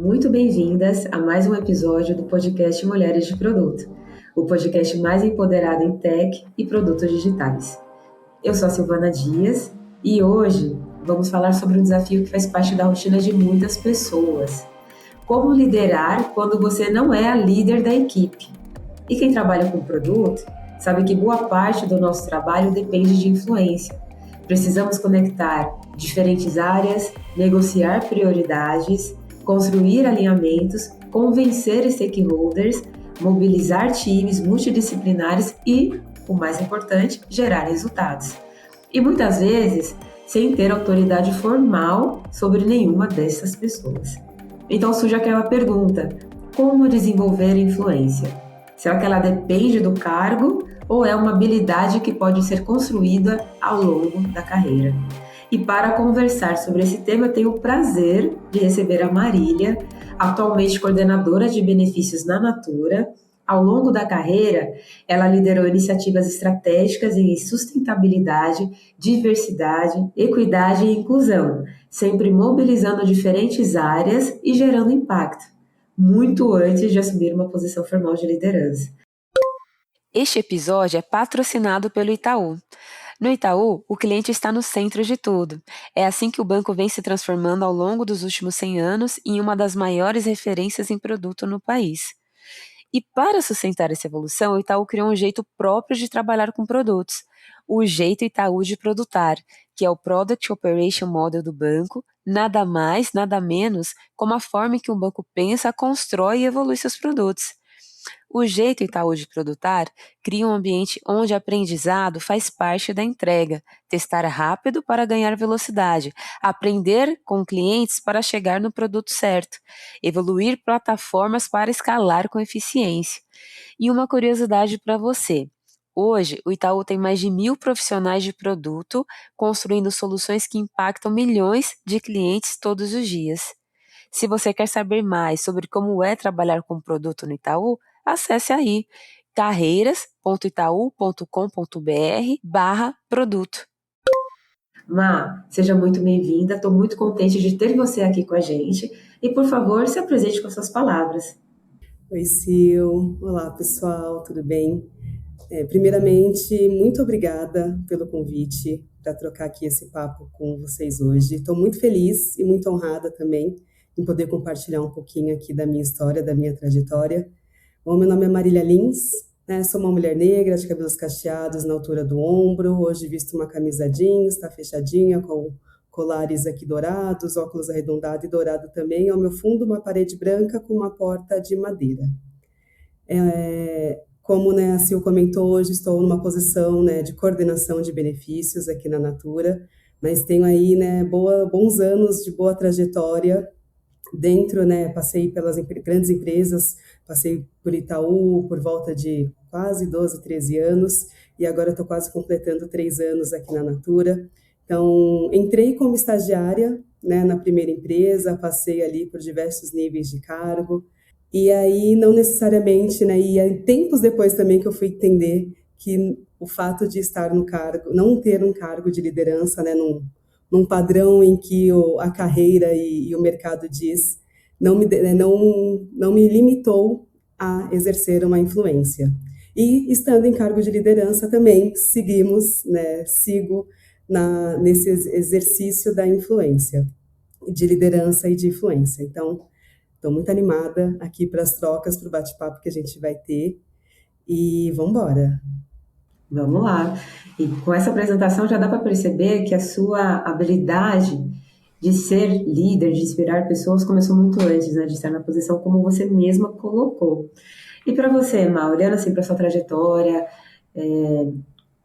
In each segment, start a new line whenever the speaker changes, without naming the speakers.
muito bem-vindas a mais um episódio do podcast Mulheres de Produto, o podcast mais empoderado em tech e produtos digitais. Eu sou a Silvana Dias e hoje vamos falar sobre um desafio que faz parte da rotina de muitas pessoas. Como liderar quando você não é a líder da equipe? E quem trabalha com produto sabe que boa parte do nosso trabalho depende de influência. Precisamos conectar diferentes áreas, negociar prioridades, construir alinhamentos, convencer stakeholders, mobilizar times multidisciplinares e, o mais importante, gerar resultados. E muitas vezes, sem ter autoridade formal sobre nenhuma dessas pessoas. Então surge aquela pergunta: como desenvolver influência? Será que ela depende do cargo ou é uma habilidade que pode ser construída ao longo da carreira? E para conversar sobre esse tema, eu tenho o prazer de receber a Marília, atualmente coordenadora de benefícios na Natura. Ao longo da carreira, ela liderou iniciativas estratégicas em sustentabilidade, diversidade, equidade e inclusão, sempre mobilizando diferentes áreas e gerando impacto, muito antes de assumir uma posição formal de liderança.
Este episódio é patrocinado pelo Itaú. No Itaú, o cliente está no centro de tudo. É assim que o banco vem se transformando ao longo dos últimos 100 anos em uma das maiores referências em produto no país. E para sustentar essa evolução, o Itaú criou um jeito próprio de trabalhar com produtos, o jeito Itaú de produtar, que é o Product Operation Model do banco, nada mais, nada menos como a forma em que um banco pensa, constrói e evolui seus produtos. O jeito Itaú de produtar cria um ambiente onde aprendizado faz parte da entrega, testar rápido para ganhar velocidade, aprender com clientes para chegar no produto certo, evoluir plataformas para escalar com eficiência. E uma curiosidade para você. Hoje, o Itaú tem mais de 1.000 profissionais de produto, construindo soluções que impactam milhões de clientes todos os dias. Se você quer saber mais sobre como é trabalhar com produto no Itaú, acesse aí carreiras.itaú.com.br/produto.
Má, seja muito bem-vinda, estou muito contente de ter você aqui com a gente e, por favor, se apresente com suas palavras.
Oi, Sil. Olá, pessoal, tudo bem? Primeiramente, muito obrigada pelo convite para trocar aqui esse papo com vocês hoje. Estou muito feliz e muito honrada também em poder compartilhar um pouquinho aqui da minha história, da minha trajetória. Bom, meu nome é Marília Lins, sou uma mulher negra de cabelos cacheados na altura do ombro. Hoje visto uma camisa jeans, está fechadinha, com colares aqui dourados, óculos arredondado e dourado também. Ao meu fundo, uma parede branca com uma porta de madeira. Como a Sil comentou, hoje estou numa posição de coordenação de benefícios aqui na Natura, mas tenho aí bons anos de boa trajetória dentro, passei pelas grandes empresas, passei por Itaú por volta de quase 12, 13 anos, e agora estou quase completando 3 anos aqui na Natura. Então, entrei como estagiária, na primeira empresa, passei ali por diversos níveis de cargo, e aí não necessariamente, e tempos depois também que eu fui entender que o fato de estar no cargo, não ter um cargo de liderança, num padrão em que a carreira e o mercado diz, não me limitou a exercer uma influência. E estando em cargo de liderança também sigo nesse exercício da influência, de liderança e de influência. Então, estou muito animada aqui para as trocas, para o bate-papo que a gente vai ter, e vamos embora.
Vamos lá. E com essa apresentação já dá para perceber que a sua habilidade de ser líder, de inspirar pessoas, começou muito antes, de estar na posição como você mesma colocou. E para você, Má, olhando assim para a sua trajetória,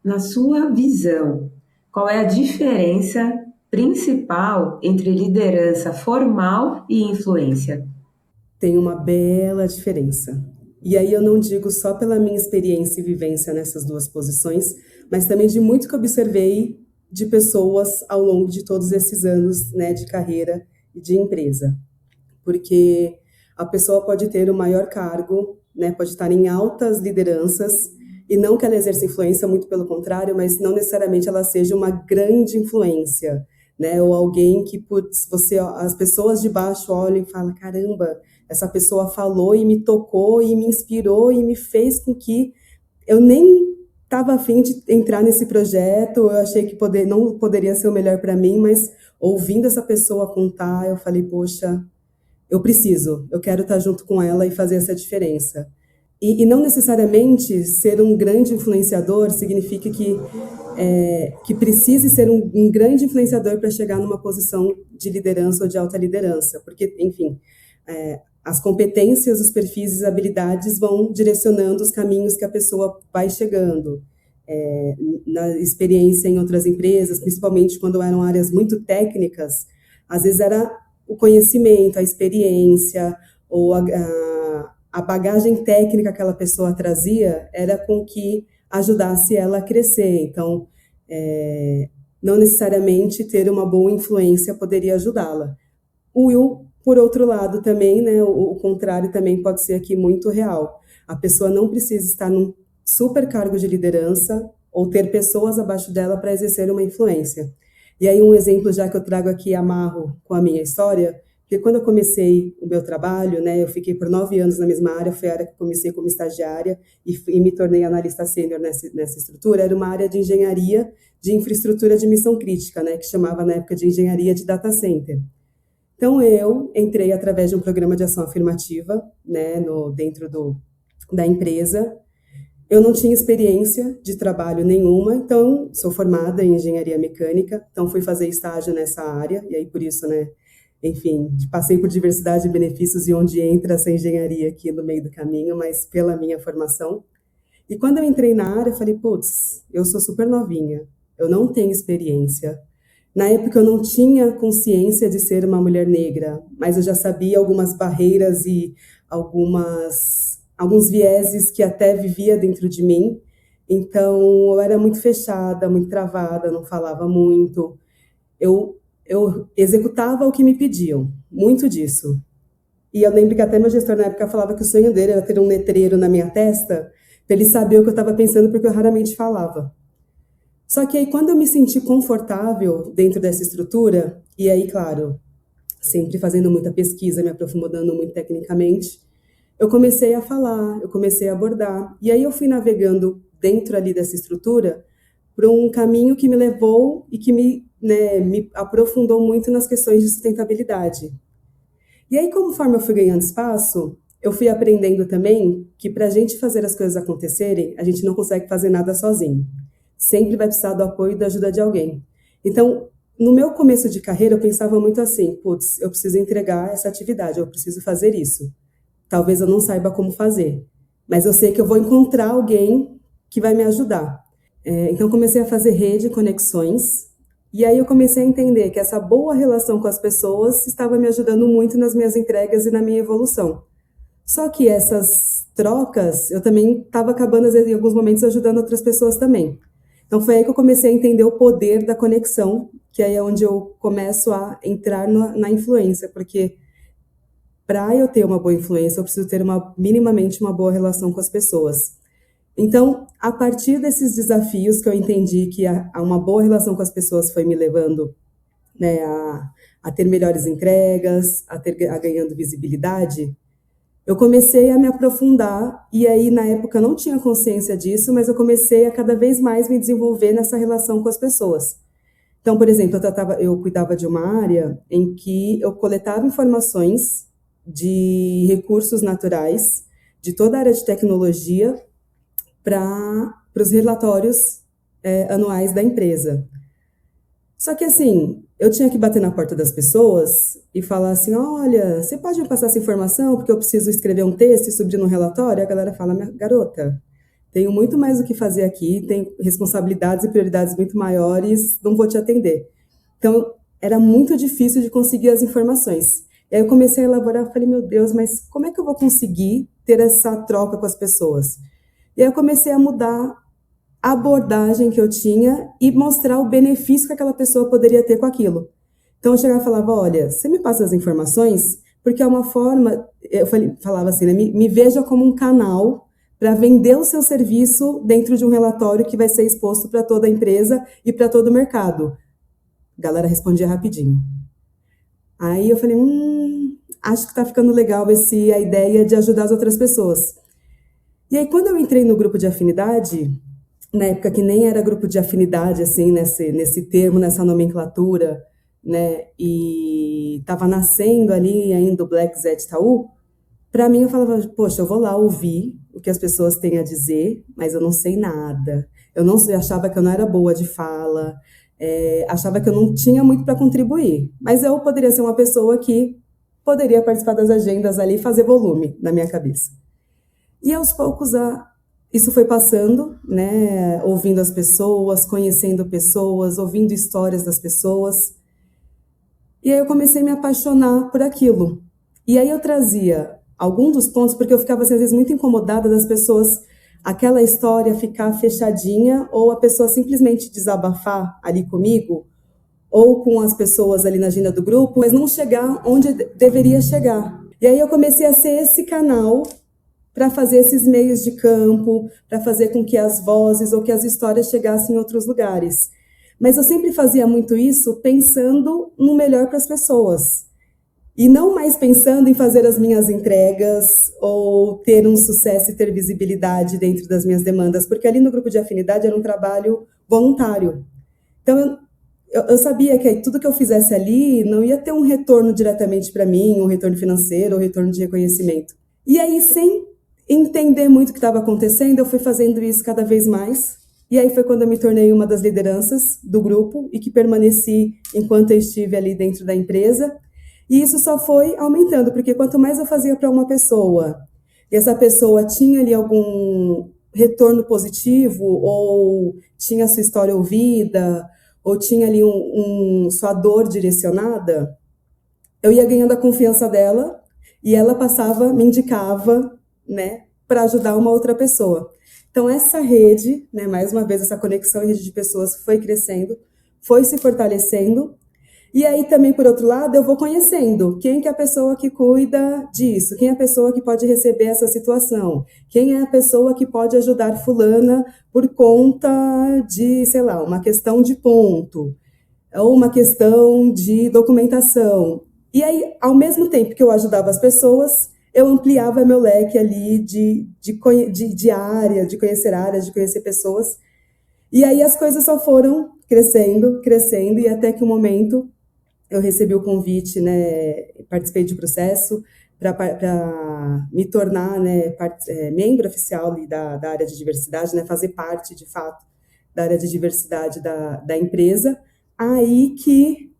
na sua visão, qual é a diferença principal entre liderança formal e influência?
Tem uma bela diferença. E aí eu não digo só pela minha experiência e vivência nessas duas posições, mas também de muito que observei de pessoas ao longo de todos esses anos, de carreira e de empresa. Porque a pessoa pode ter o maior cargo, pode estar em altas lideranças, e não que ela exerça influência, muito pelo contrário, mas não necessariamente ela seja uma grande influência, né? Ou alguém que, putz, as pessoas de baixo olham e falam, caramba, essa pessoa falou e me tocou e me inspirou e me fez com que eu nem estava afim de entrar nesse projeto, eu achei que não poderia ser o melhor para mim, mas ouvindo essa pessoa contar, eu falei, poxa, eu quero estar junto com ela e fazer essa diferença. E não necessariamente ser um grande influenciador significa que precise ser um grande influenciador para chegar numa posição de liderança ou de alta liderança, porque, enfim, as competências, os perfis e as habilidades vão direcionando os caminhos que a pessoa vai chegando. Na experiência em outras empresas, principalmente quando eram áreas muito técnicas, às vezes era o conhecimento, a experiência ou a bagagem técnica que aquela pessoa trazia era com que ajudasse ela a crescer. Então, não necessariamente ter uma boa influência poderia ajudá-la. Por outro lado, também, né, o contrário também pode ser aqui muito real. A pessoa não precisa estar num super cargo de liderança ou ter pessoas abaixo dela para exercer uma influência. E aí um exemplo já que eu trago aqui, amarro com a minha história, que quando eu comecei o meu trabalho, né, eu fiquei por 9 anos na mesma área, foi a área que eu comecei como estagiária e me tornei analista sênior nessa estrutura, era uma área de engenharia de infraestrutura de missão crítica, né, que chamava na época de engenharia de data center. Então eu entrei através de um programa de ação afirmativa, né, dentro da empresa. Eu não tinha experiência de trabalho nenhuma, então sou formada em engenharia mecânica, então fui fazer estágio nessa área, e aí por isso, né, enfim, passei por diversidade de benefícios e onde entra essa engenharia aqui no meio do caminho, mas pela minha formação. E quando eu entrei na área, eu falei, putz, eu sou super novinha, eu não tenho experiência. Na época eu não tinha consciência de ser uma mulher negra, mas eu já sabia algumas barreiras e alguns vieses que até vivia dentro de mim. Então, eu era muito fechada, muito travada, não falava muito. Eu executava o que me pediam, muito disso. E eu lembro que até meu gestor na época falava que o sonho dele era ter um letreiro na minha testa, para ele saber o que eu estava pensando, porque eu raramente falava. Só que aí, quando eu me senti confortável dentro dessa estrutura, e aí, claro, sempre fazendo muita pesquisa, me aprofundando muito tecnicamente, eu comecei a falar, eu comecei a abordar. E aí eu fui navegando dentro ali dessa estrutura para um caminho que me levou e que me aprofundou muito nas questões de sustentabilidade. E aí, conforme eu fui ganhando espaço, eu fui aprendendo também que para a gente fazer as coisas acontecerem, a gente não consegue fazer nada sozinho. Sempre vai precisar do apoio e da ajuda de alguém. Então, no meu começo de carreira, eu pensava muito assim, putz, eu preciso entregar essa atividade, eu preciso fazer isso. Talvez eu não saiba como fazer, mas eu sei que eu vou encontrar alguém que vai me ajudar. Então, comecei a fazer rede, conexões, e aí eu comecei a entender que essa boa relação com as pessoas estava me ajudando muito nas minhas entregas e na minha evolução. Só que essas trocas, eu também estava acabando, às vezes, em alguns momentos, ajudando outras pessoas também. Então, foi aí que eu comecei a entender o poder da conexão, que aí é onde eu começo a entrar na influência, porque para eu ter uma boa influência, eu preciso ter minimamente uma boa relação com as pessoas. Então, a partir desses desafios que eu entendi que uma boa relação com as pessoas foi me levando, né, a ter melhores entregas, a ganhando visibilidade, eu comecei a me aprofundar, e aí na época eu não tinha consciência disso, mas eu comecei a cada vez mais me desenvolver nessa relação com as pessoas. Então, por exemplo, eu cuidava de uma área em que eu coletava informações de recursos naturais, de toda a área de tecnologia, para os relatórios anuais da empresa. Só que assim, eu tinha que bater na porta das pessoas e falar assim, olha, você pode me passar essa informação porque eu preciso escrever um texto e subir no relatório? A galera fala, minha garota, tenho muito mais o que fazer aqui, tenho responsabilidades e prioridades muito maiores, não vou te atender. Então, era muito difícil de conseguir as informações. E aí eu comecei a elaborar, falei, meu Deus, mas como é que eu vou conseguir ter essa troca com as pessoas? E aí eu comecei a mudar a abordagem que eu tinha e mostrar o benefício que aquela pessoa poderia ter com aquilo. Então eu chegava e falava, olha, você me passa as informações, porque é uma forma, falava assim, né, me veja como um canal para vender o seu serviço dentro de um relatório que vai ser exposto para toda a empresa e para todo o mercado. A galera respondia rapidinho. Aí eu falei, acho que tá ficando legal a ideia de ajudar as outras pessoas. E aí quando eu entrei no grupo de afinidade, na época que nem era grupo de afinidade, assim, nesse termo, nessa nomenclatura, né, e estava nascendo ali ainda o Black Z Itaú, para mim eu falava, poxa, eu vou lá ouvir o que as pessoas têm a dizer, mas eu não sei nada. Eu achava que eu não era boa de fala, achava que eu não tinha muito para contribuir, mas eu poderia ser uma pessoa que poderia participar das agendas ali e fazer volume na minha cabeça. E aos poucos isso foi passando, né? Ouvindo as pessoas, conhecendo pessoas, ouvindo histórias das pessoas. E aí eu comecei a me apaixonar por aquilo. E aí eu trazia alguns dos pontos, porque eu ficava assim, às vezes muito incomodada das pessoas, aquela história ficar fechadinha, ou a pessoa simplesmente desabafar ali comigo, ou com as pessoas ali na agenda do grupo, mas não chegar onde deveria chegar. E aí eu comecei a ser esse canal para fazer esses meios de campo, para fazer com que as vozes ou que as histórias chegassem em outros lugares. Mas eu sempre fazia muito isso pensando no melhor para as pessoas. E não mais pensando em fazer as minhas entregas ou ter um sucesso e ter visibilidade dentro das minhas demandas, porque ali no grupo de afinidade era um trabalho voluntário. Então eu sabia que tudo que eu fizesse ali não ia ter um retorno diretamente para mim, um retorno financeiro, um retorno de reconhecimento. E aí, sem entender muito o que estava acontecendo, eu fui fazendo isso cada vez mais. E aí foi quando eu me tornei uma das lideranças do grupo e que permaneci enquanto eu estive ali dentro da empresa. E isso só foi aumentando, porque quanto mais eu fazia para uma pessoa, e essa pessoa tinha ali algum retorno positivo, ou tinha a sua história ouvida, ou tinha ali sua dor direcionada, eu ia ganhando a confiança dela e ela me indicava, né, para ajudar uma outra pessoa. Então essa rede, né, mais uma vez essa conexão em rede de pessoas foi crescendo, foi se fortalecendo. E aí também, por outro lado, eu vou conhecendo quem que é a pessoa que cuida disso, quem é a pessoa que pode receber essa situação, quem é a pessoa que pode ajudar fulana por conta de, sei lá, uma questão de ponto, ou uma questão de documentação. E aí, ao mesmo tempo que eu ajudava as pessoas, eu ampliava meu leque ali de área, de conhecer áreas, de conhecer pessoas. E aí as coisas só foram crescendo, crescendo, e até que um momento eu recebi o convite, né, participei de processo para me tornar, né, membro oficial da área de diversidade, né, fazer parte, de fato, da área de diversidade da empresa. Aí que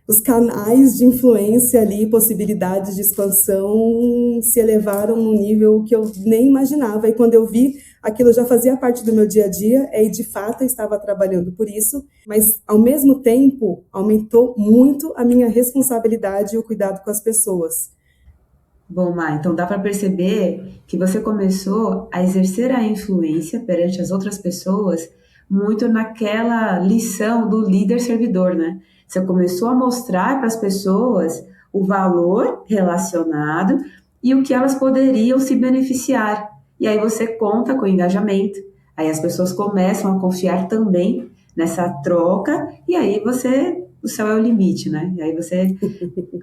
os canais de influência ali, possibilidades de expansão se elevaram num nível que eu nem imaginava. E quando eu vi, aquilo já fazia parte do meu dia a dia, e de fato eu estava trabalhando por isso, mas ao mesmo tempo aumentou muito a minha responsabilidade e o cuidado com as pessoas.
Bom, Má, então dá para perceber que você começou a exercer a influência perante as outras pessoas muito naquela lição do líder servidor, né? Você começou a mostrar para as pessoas o valor relacionado e o que elas poderiam se beneficiar. E aí você conta com o engajamento, aí as pessoas começam a confiar também nessa troca, e aí o céu é o limite, né? E aí você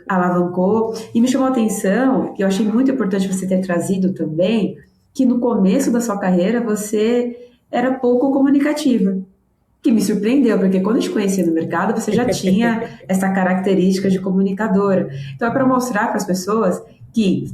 alavancou. E me chamou a atenção, que eu achei muito importante você ter trazido também, que no começo da sua carreira você era pouco comunicativa. Que me surpreendeu, porque quando eu te conheci no mercado, você já tinha essa característica de comunicadora. Então é para mostrar para as pessoas que,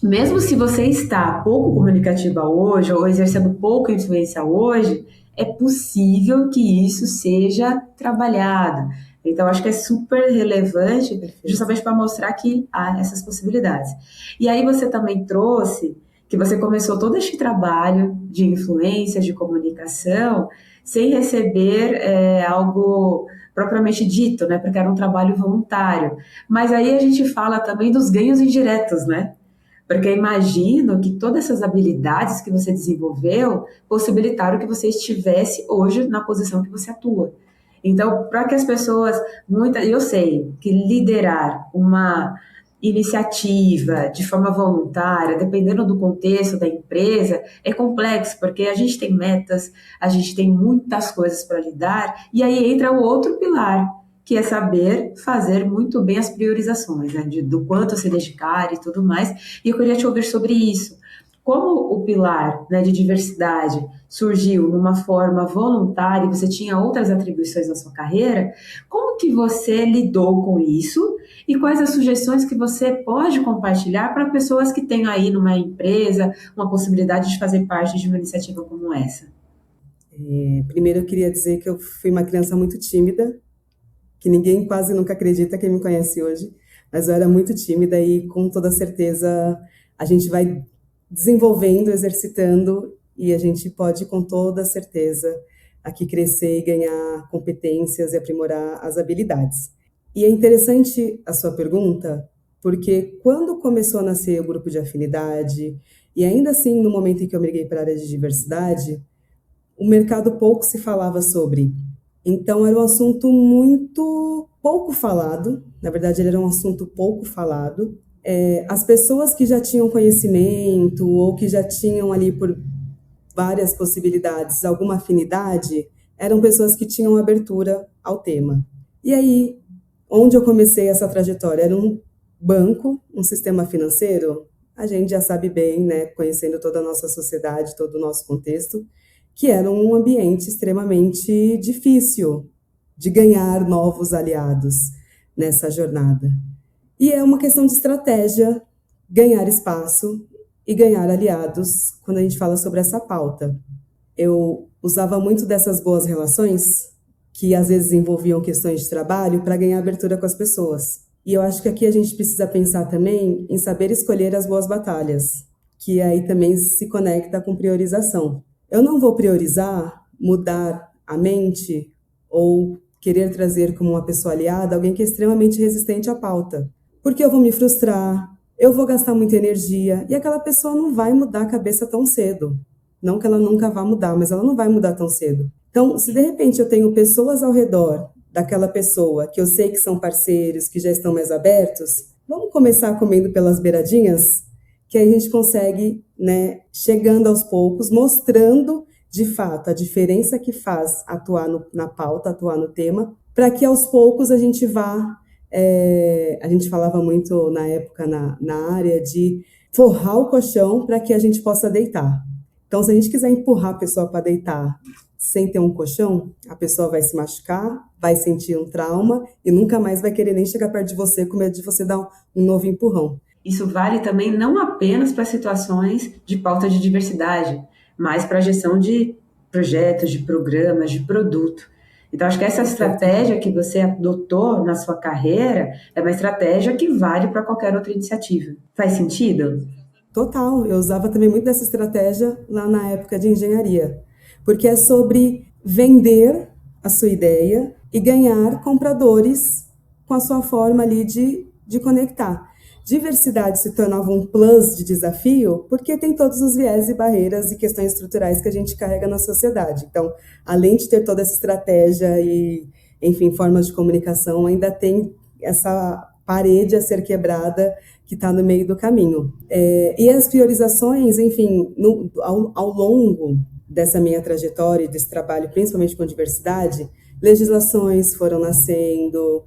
mesmo se você está pouco comunicativa hoje, ou exercendo pouca influência hoje, é possível que isso seja trabalhado. Então, acho que é super relevante, justamente para mostrar que há essas possibilidades. E aí você também trouxe que você começou todo este trabalho de influência, de comunicação, sem receber algo propriamente dito, né? Porque era um trabalho voluntário. Mas aí a gente fala também dos ganhos indiretos, né? Porque eu imagino que todas essas habilidades que você desenvolveu possibilitaram que você estivesse hoje na posição que você atua. Então, para que as pessoas, eu sei que liderar uma iniciativa de forma voluntária, dependendo do contexto da empresa, é complexo, porque a gente tem metas, a gente tem muitas coisas para lidar, e aí entra o outro pilar, que é saber fazer muito bem as priorizações, né, do quanto se dedicar e tudo mais. E eu queria te ouvir sobre isso. Como o pilar, né, de diversidade surgiu numa forma voluntária e você tinha outras atribuições na sua carreira, como que você lidou com isso e quais as sugestões que você pode compartilhar para pessoas que têm aí numa empresa uma possibilidade de fazer parte de uma iniciativa como essa?
Primeiro eu queria dizer que eu fui uma criança muito tímida, que ninguém quase nunca acredita quem me conhece hoje, mas eu era muito tímida e com toda certeza a gente vai desenvolvendo, exercitando e a gente pode com toda certeza aqui crescer e ganhar competências e aprimorar as habilidades. E é interessante a sua pergunta, porque quando começou a nascer o grupo de afinidade, e ainda assim no momento em que eu migrei para a área de diversidade, o mercado pouco se falava sobre. Então, era um assunto muito pouco falado, na verdade, ele era um assunto pouco falado. As pessoas que já tinham conhecimento ou que já tinham ali por várias possibilidades alguma afinidade, eram pessoas que tinham abertura ao tema. E aí, onde eu comecei essa trajetória? Era um banco, um sistema financeiro, a gente já sabe bem, né, conhecendo toda a nossa sociedade, todo o nosso contexto, que era um ambiente extremamente difícil de ganhar novos aliados nessa jornada. E é uma questão de estratégia ganhar espaço e ganhar aliados quando a gente fala sobre essa pauta. Eu usava muito dessas boas relações, que às vezes envolviam questões de trabalho, para ganhar abertura com as pessoas. E eu acho que aqui a gente precisa pensar também em saber escolher as boas batalhas, que aí também se conecta com priorização. Eu não vou priorizar mudar a mente ou querer trazer como uma pessoa aliada alguém que é extremamente resistente à pauta. Porque eu vou me frustrar, eu vou gastar muita energia e aquela pessoa não vai mudar a cabeça tão cedo. Não que ela nunca vá mudar, mas ela não vai mudar tão cedo. Então, se de repente eu tenho pessoas ao redor daquela pessoa que eu sei que são parceiros, que já estão mais abertos, vamos começar comendo pelas beiradinhas? Que aí a gente consegue, né, chegando aos poucos, mostrando de fato a diferença que faz atuar na pauta, atuar no tema, para que aos poucos a gente vá. A gente falava muito na época na área de forrar o colchão para que a gente possa deitar. Então, se a gente quiser empurrar a pessoa para deitar sem ter um colchão, a pessoa vai se machucar, vai sentir um trauma e nunca mais vai querer nem chegar perto de você com medo de você dar um novo empurrão.
Isso vale também não apenas para situações de pauta de diversidade, mas para a gestão de projetos, de programas, de produto. Então, acho que essa estratégia que você adotou na sua carreira é uma estratégia que vale para qualquer outra iniciativa. Faz sentido?
Total. Eu usava também muito dessa estratégia lá na época de engenharia, porque é sobre vender a sua ideia e ganhar compradores com a sua forma ali de conectar. Diversidade se tornava um plus de desafio porque tem todos os viés e barreiras e questões estruturais que a gente carrega na sociedade. Então, além de ter toda essa estratégia e, enfim, formas de comunicação, ainda tem essa parede a ser quebrada que está no meio do caminho. E as priorizações, enfim, ao longo dessa minha trajetória, desse trabalho, principalmente com diversidade, legislações foram nascendo,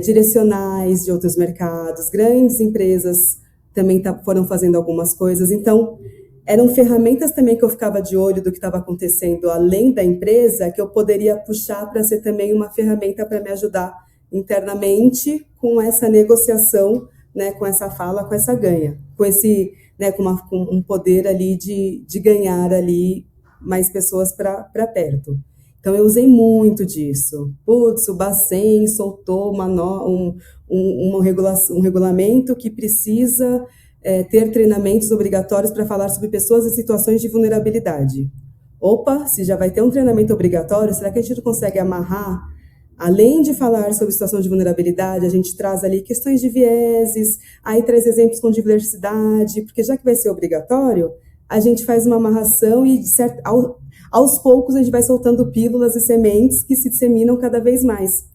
direcionais de outros mercados, grandes empresas também foram fazendo algumas coisas. Então, eram ferramentas também que eu ficava de olho do que estava acontecendo além da empresa, que eu poderia puxar para ser também uma ferramenta para me ajudar internamente com essa negociação, né, com essa fala, com essa ganha, com esse, né, com um poder ali de ganhar ali mais pessoas para perto. Então, eu usei muito disso. Putz, o Bacen soltou um regulamento que precisa ter treinamentos obrigatórios para falar sobre pessoas em situações de vulnerabilidade. Opa, se já vai ter um treinamento obrigatório, será que a gente não consegue amarrar? Além de falar sobre situação de vulnerabilidade, a gente traz ali questões de vieses, aí traz exemplos com diversidade, porque já que vai ser obrigatório, a gente faz uma amarração e, aos poucos, a gente vai soltando pílulas e sementes que se disseminam cada vez mais.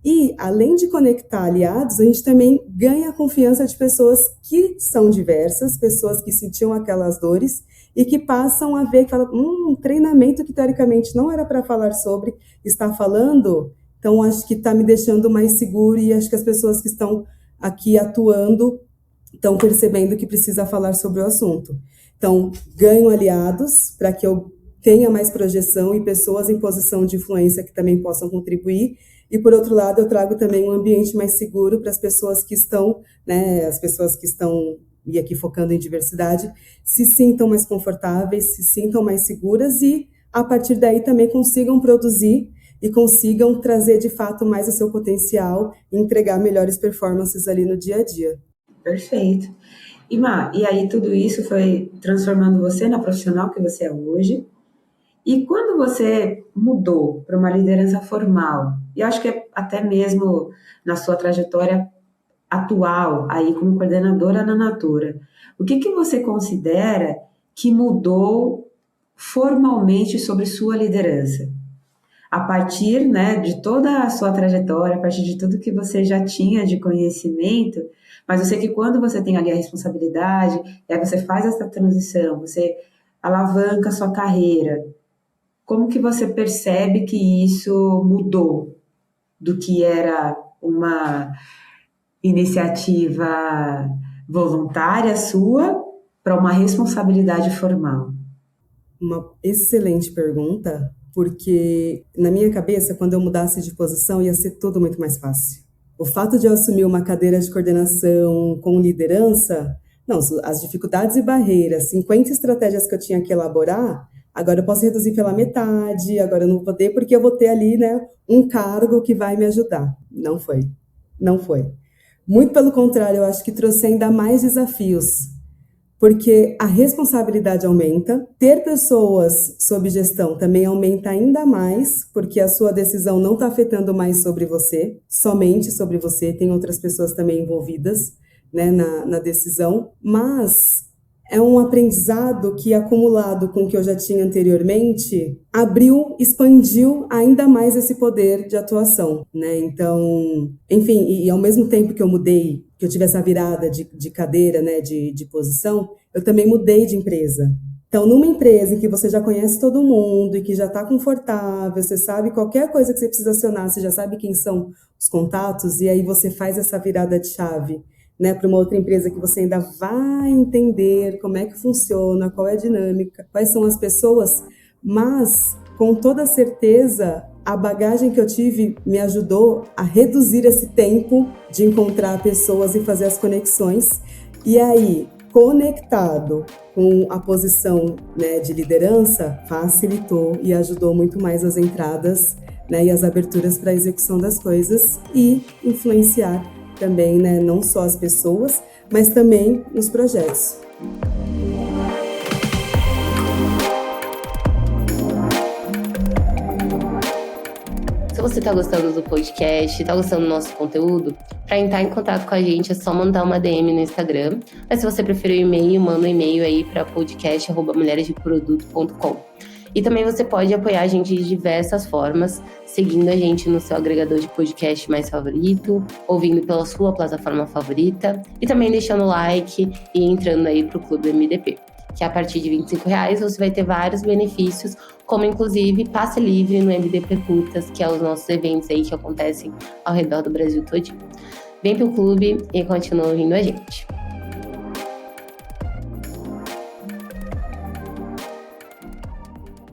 E, além de conectar aliados, a gente também ganha a confiança de pessoas que são diversas, pessoas que sentiam aquelas dores e que passam a ver que um treinamento que, teoricamente, não era para falar sobre, está falando. Então, acho que está me deixando mais seguro e acho que as pessoas que estão aqui atuando estão percebendo que precisa falar sobre o assunto. Então, ganho aliados para que eu tenha mais projeção e pessoas em posição de influência que também possam contribuir. E, por outro lado, eu trago também um ambiente mais seguro para as pessoas que estão, né, as pessoas que estão, e aqui focando em diversidade, se sintam mais confortáveis, se sintam mais seguras e, a partir daí, também consigam produzir e consigam trazer, de fato, mais o seu potencial e entregar melhores performances ali no dia a dia.
Perfeito. E aí tudo isso foi transformando você na profissional que você é hoje. E quando você mudou para uma liderança formal, e acho que até mesmo na sua trajetória atual, aí como coordenadora na Natura, o que você considera que mudou formalmente sobre sua liderança? A partir, né, de toda a sua trajetória, a partir de tudo que você já tinha de conhecimento, mas eu sei que quando você tem ali a responsabilidade, aí você faz essa transição, você alavanca a sua carreira, como que você percebe que isso mudou do que era uma iniciativa voluntária sua para uma responsabilidade formal?
Uma excelente pergunta, porque na minha cabeça, quando eu mudasse de posição, ia ser tudo muito mais fácil. O fato de eu assumir uma cadeira de coordenação com liderança, não, as dificuldades e barreiras, 50 estratégias que eu tinha que elaborar, agora eu posso reduzir pela metade, agora eu não vou poder porque eu vou ter ali, né, um cargo que vai me ajudar. Não foi. Não foi. Muito pelo contrário, eu acho que trouxe ainda mais desafios, porque a responsabilidade aumenta, ter pessoas sob gestão também aumenta ainda mais, porque a sua decisão não está afetando mais sobre você, somente sobre você, tem outras pessoas também envolvidas, né, na decisão, mas é um aprendizado que, acumulado com o que eu já tinha anteriormente, expandiu ainda mais esse poder de atuação, né? Então, enfim, e ao mesmo tempo que eu mudei, que eu tive essa virada de cadeira, né, de posição, eu também mudei de empresa. Então, numa empresa em que você já conhece todo mundo e que já está confortável, você sabe qualquer coisa que você precisa acionar, você já sabe quem são os contatos, e aí você faz essa virada de chave, né, para uma outra empresa que você ainda vai entender como é que funciona, qual é a dinâmica, quais são as pessoas, mas com toda certeza a bagagem que eu tive me ajudou a reduzir esse tempo de encontrar pessoas e fazer as conexões. E aí, conectado com a posição, né, de liderança, facilitou e ajudou muito mais as entradas, né, e as aberturas para a execução das coisas e influenciar também, né, não só as pessoas, mas também os projetos.
Se você está gostando do podcast, está gostando do nosso conteúdo, para entrar em contato com a gente é só mandar uma DM no Instagram. Mas se você preferir o e-mail, manda um e-mail aí para podcast@mulheresdeproduto.com. E também você pode apoiar a gente de diversas formas, seguindo a gente no seu agregador de podcast mais favorito, ouvindo pela sua plataforma favorita e também deixando like e entrando aí para o Clube MDP, que a partir de R$25 você vai ter vários benefícios, como inclusive passe livre no MDP Putas, que é os nossos eventos aí que acontecem ao redor do Brasil todinho. Vem pro clube e continua ouvindo a gente.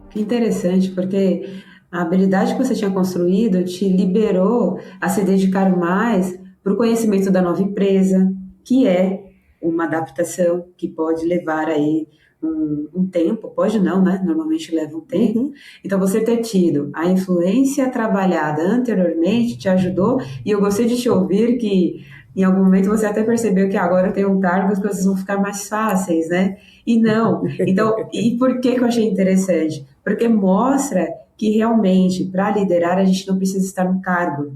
Que interessante, porque a habilidade que você tinha construído te liberou a se dedicar mais para o conhecimento da nova empresa, que é uma adaptação que pode levar aí um tempo, pode não, né? Normalmente leva um tempo.
Uhum.
Então, você ter tido a influência trabalhada anteriormente te ajudou, e eu gostei de te ouvir que em algum momento você até percebeu que agora eu tenho um cargo, as coisas vão ficar mais fáceis, né? E não. Então, e por que eu achei interessante? Porque mostra que realmente, para liderar, a gente não precisa estar no cargo.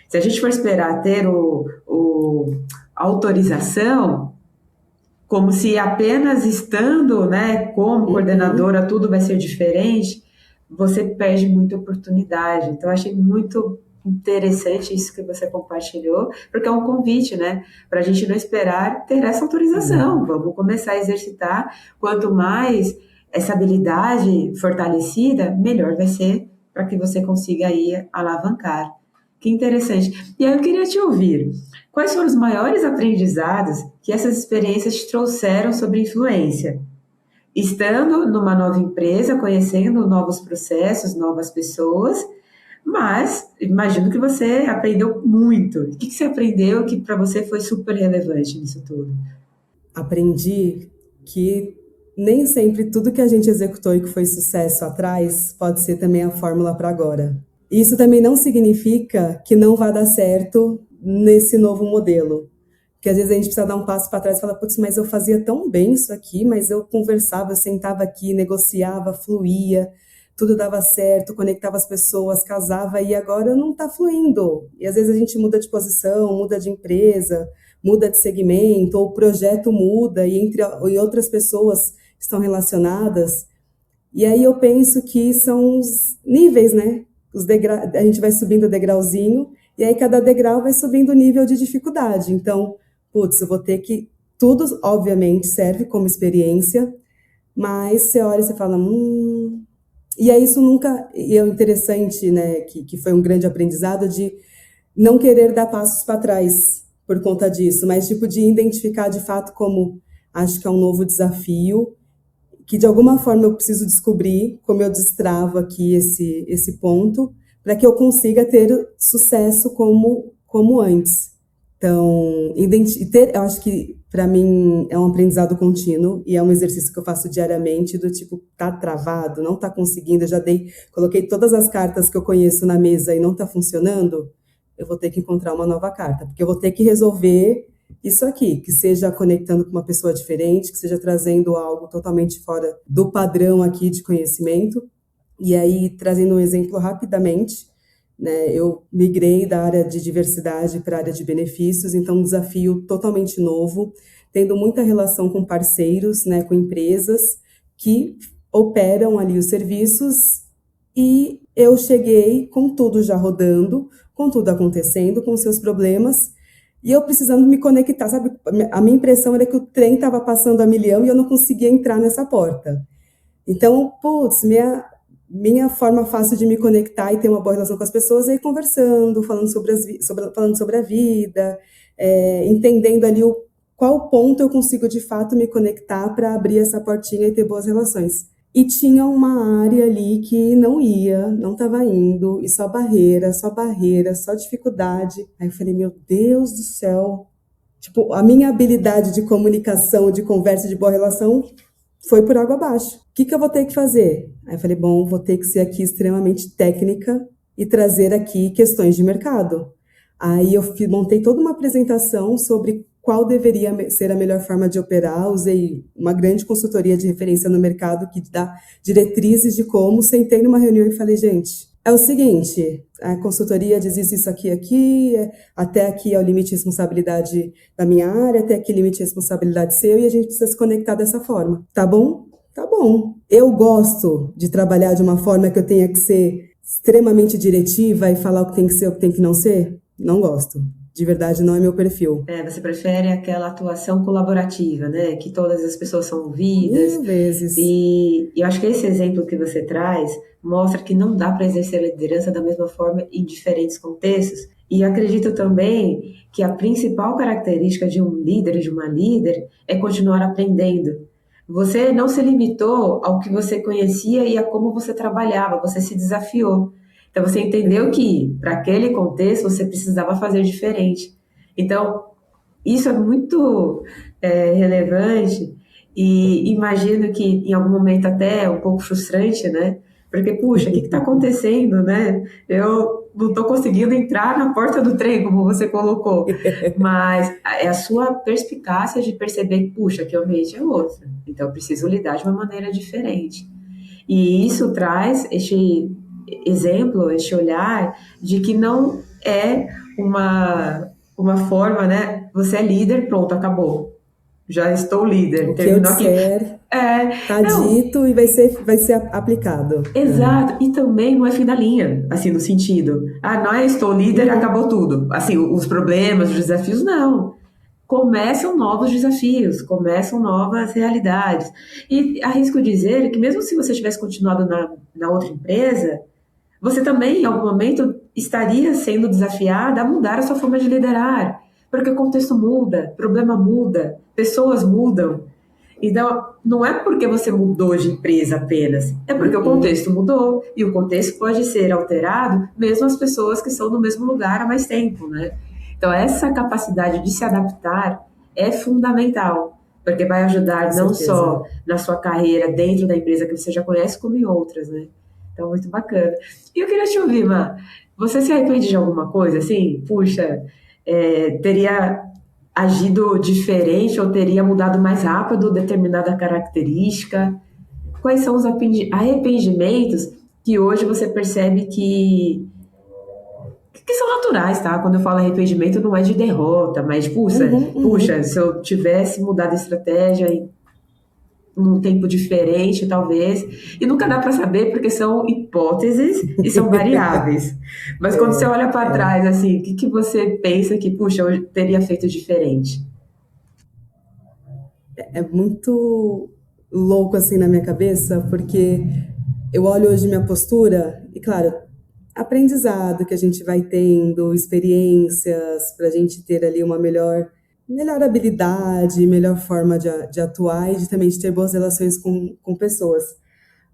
Se a gente for esperar ter a autorização, como se apenas estando, né, como coordenadora tudo vai ser diferente, você perde muita oportunidade. Então, eu achei muito interessante isso que você compartilhou, porque é um convite, né, para a gente não esperar ter essa autorização. Vamos começar a exercitar. Quanto mais essa habilidade fortalecida, melhor vai ser para que você consiga aí alavancar. Que interessante. E aí eu queria te ouvir. Quais foram os maiores aprendizados que essas experiências te trouxeram sobre influência? Estando numa nova empresa, conhecendo novos processos, novas pessoas, mas imagino que você aprendeu muito. O que você aprendeu que para você foi super relevante nisso tudo?
Aprendi que nem sempre tudo que a gente executou e que foi sucesso atrás pode ser também a fórmula para agora. Isso também não significa que não vai dar certo nesse novo modelo. Porque às vezes a gente precisa dar um passo para trás e falar, putz, mas eu fazia tão bem isso aqui, mas eu conversava, eu sentava aqui, negociava, fluía, tudo dava certo, conectava as pessoas, casava, e agora não está fluindo. E às vezes a gente muda de posição, muda de empresa, muda de segmento, ou o projeto muda, e outras pessoas estão relacionadas. E aí eu penso que são os níveis, né? A gente vai subindo degrauzinho, e aí cada degrau vai subindo o nível de dificuldade. Então, putz, eu vou ter que... Tudo, obviamente, serve como experiência, mas você olha e você fala... E aí isso nunca... E é interessante, né, que foi um grande aprendizado de não querer dar passos para trás por conta disso, mas tipo de identificar de fato como acho que é um novo desafio, que de alguma forma eu preciso descobrir como eu destravo aqui esse ponto, para que eu consiga ter sucesso como antes. Então, eu acho que para mim é um aprendizado contínuo e é um exercício que eu faço diariamente do tipo, tá travado, não tá conseguindo, coloquei todas as cartas que eu conheço na mesa e não tá funcionando, eu vou ter que encontrar uma nova carta, porque eu vou ter que resolver isso aqui, que seja conectando com uma pessoa diferente, que seja trazendo algo totalmente fora do padrão aqui de conhecimento. E aí, trazendo um exemplo rapidamente, né, eu migrei da área de diversidade para a área de benefícios, então um desafio totalmente novo, tendo muita relação com parceiros, né, com empresas que operam ali os serviços, e eu cheguei com tudo já rodando, com tudo acontecendo, com seus problemas, e eu precisando me conectar, sabe? A minha impressão era que o trem estava passando a milhão e eu não conseguia entrar nessa porta. Então, putz, minha forma fácil de me conectar e ter uma boa relação com as pessoas é ir conversando, falando sobre a vida, entendendo ali qual ponto eu consigo de fato me conectar para abrir essa portinha e ter boas relações. E tinha uma área ali que não estava indo, e só barreira, só dificuldade. Aí eu falei, meu Deus do céu, tipo, a minha habilidade de comunicação, de conversa, de boa relação foi por água abaixo. O que eu vou ter que fazer? Aí eu falei, bom, vou ter que ser aqui extremamente técnica e trazer aqui questões de mercado. Aí eu montei toda uma apresentação sobre qual deveria ser a melhor forma de operar, usei uma grande consultoria de referência no mercado que dá diretrizes de como, sentei numa reunião e falei, gente, é o seguinte, a consultoria diz isso aqui, até aqui é o limite de responsabilidade da minha área, até aqui é o limite de responsabilidade seu, e a gente precisa se conectar dessa forma, tá bom? Tá bom. Eu gosto de trabalhar de uma forma que eu tenha que ser extremamente diretiva e falar o que tem que ser, o que tem que não ser? Não gosto. De verdade, não é meu perfil.
Você prefere aquela atuação colaborativa, né? Que todas as pessoas são ouvidas.
1000 vezes.
E eu acho que esse exemplo que você traz mostra que não dá para exercer a liderança da mesma forma em diferentes contextos. E eu acredito também que a principal característica de um líder, de uma líder, é continuar aprendendo. Você não se limitou ao que você conhecia e a como você trabalhava, você se desafiou. Então, você entendeu que, para aquele contexto, você precisava fazer diferente. Então, isso é muito relevante e imagino que, em algum momento, até é um pouco frustrante, né? Porque, puxa, o que está acontecendo, né? Eu não estou conseguindo entrar na porta do trem, como você colocou. Mas é a sua perspicácia de perceber que, puxa, que o ambiente é outro. Então, eu preciso lidar de uma maneira diferente. E isso traz este exemplo, este olhar de que não é uma forma, né? Você é líder, pronto, acabou. Já estou líder.
O que eu disser está dito e vai ser aplicado.
Exato. E também não é fim da linha, assim, no sentido, não é estou líder, acabou tudo. Assim, os problemas, os desafios, não. Começam novos desafios, começam novas realidades. E arrisco dizer que mesmo se você tivesse continuado na outra empresa, você também, em algum momento, estaria sendo desafiada a mudar a sua forma de liderar, porque o contexto muda, problema muda, pessoas mudam. Então, não é porque você mudou de empresa apenas, é porque o contexto mudou, e o contexto pode ser alterado mesmo as pessoas que estão no mesmo lugar há mais tempo, né? Então, essa capacidade de se adaptar é fundamental, porque vai ajudar não só na sua carreira dentro da empresa que você já conhece, como em outras, né? Então, muito bacana. E eu queria te ouvir, Má, você se arrepende de alguma coisa, assim? Puxa, teria agido diferente ou teria mudado mais rápido determinada característica? Quais são os arrependimentos que hoje você percebe que são naturais, tá? Quando eu falo arrependimento, não é de derrota, mas, puxa, se eu tivesse mudado a estratégia num tempo diferente, talvez, e nunca dá para saber porque são hipóteses e são variáveis. Mas quando você olha para trás, assim, o que você pensa que, puxa, eu teria feito diferente?
É muito louco assim na minha cabeça, porque eu olho hoje minha postura e, claro, aprendizado que a gente vai tendo, experiências para a gente ter ali uma melhor habilidade, melhor forma de atuar e também de ter boas relações com pessoas.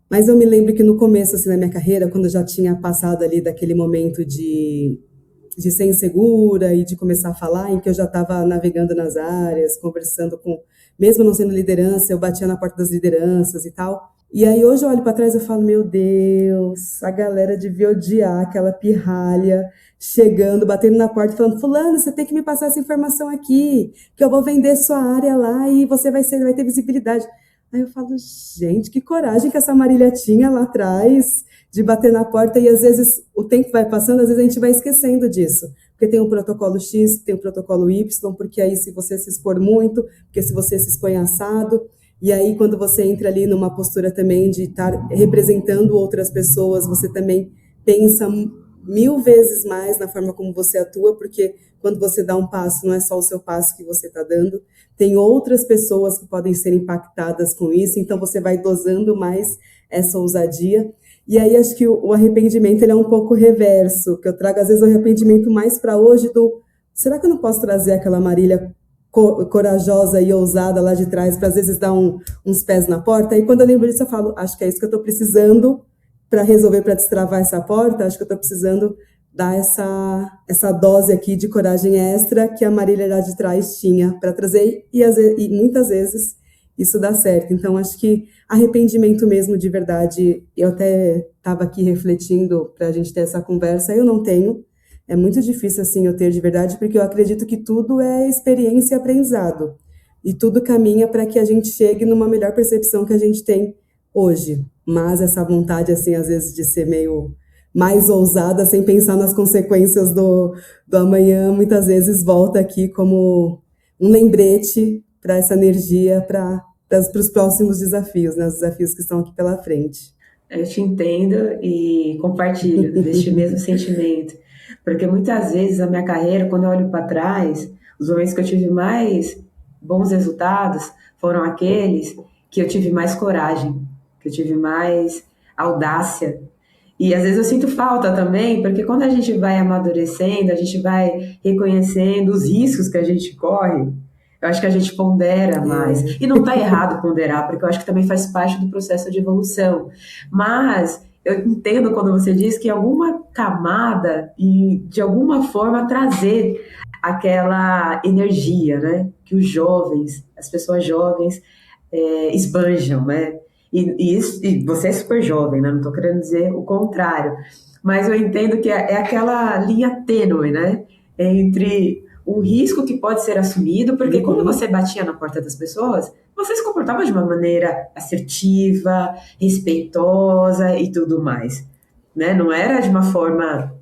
Mas eu me lembro que no começo assim, da minha carreira, quando eu já tinha passado ali daquele momento de ser insegura e de começar a falar, em que eu já estava navegando nas áreas, conversando mesmo não sendo liderança, eu batia na porta das lideranças e tal. E aí hoje eu olho para trás e falo, meu Deus, a galera devia odiar aquela pirralha chegando, batendo na porta e falando, fulano, você tem que me passar essa informação aqui, que eu vou vender sua área lá e você vai ter visibilidade. Aí eu falo, gente, que coragem que essa Marília tinha lá atrás de bater na porta e às vezes o tempo vai passando, às vezes a gente vai esquecendo disso. Porque tem um protocolo X, tem um protocolo Y, porque aí se você se expor muito, porque se você se expõe assado, e aí quando você entra ali numa postura também de estar representando outras pessoas, você também pensa 1000 vezes mais na forma como você atua, porque quando você dá um passo, não é só o seu passo que você está dando, tem outras pessoas que podem ser impactadas com isso, então você vai dosando mais essa ousadia. E aí acho que o arrependimento ele é um pouco reverso, que eu trago às vezes o arrependimento mais para hoje será que eu não posso trazer aquela Marília corajosa e ousada lá de trás para às vezes dar uns pés na porta? E quando eu lembro disso eu falo, acho que é isso que eu estou precisando para resolver, para destravar essa porta, acho que eu estou precisando dar essa dose aqui de coragem extra que a Marília lá de trás tinha para trazer e muitas vezes isso dá certo. Então, acho que arrependimento mesmo de verdade, eu até estava aqui refletindo para a gente ter essa conversa, eu não tenho, é muito difícil assim eu ter de verdade, porque eu acredito que tudo é experiência e aprendizado, e tudo caminha para que a gente chegue numa melhor percepção que a gente tem hoje, mas essa vontade assim, às vezes de ser meio mais ousada, sem pensar nas consequências do amanhã, muitas vezes volta aqui como um lembrete para essa energia, para os próximos desafios, né? Os desafios que estão aqui pela frente.
Eu te entendo e compartilho deste mesmo sentimento, porque muitas vezes na minha carreira, quando eu olho para trás, os momentos que eu tive mais bons resultados foram aqueles que eu tive mais coragem, que eu tive mais audácia. E às vezes eu sinto falta também, porque quando a gente vai amadurecendo, a gente vai reconhecendo os riscos que a gente corre, eu acho que a gente pondera mais. E não está errado ponderar, porque eu acho que também faz parte do processo de evolução. Mas eu entendo quando você diz que alguma camada e de alguma forma trazer aquela energia, né? Que os jovens, as pessoas jovens esbanjam, né? E você é super jovem, né? Não estou querendo dizer o contrário. Mas eu entendo que é aquela linha tênue, né? Entre um risco que pode ser assumido, porque quando você batia na porta das pessoas, você se comportava de uma maneira assertiva, respeitosa e tudo mais, né? Não era de uma forma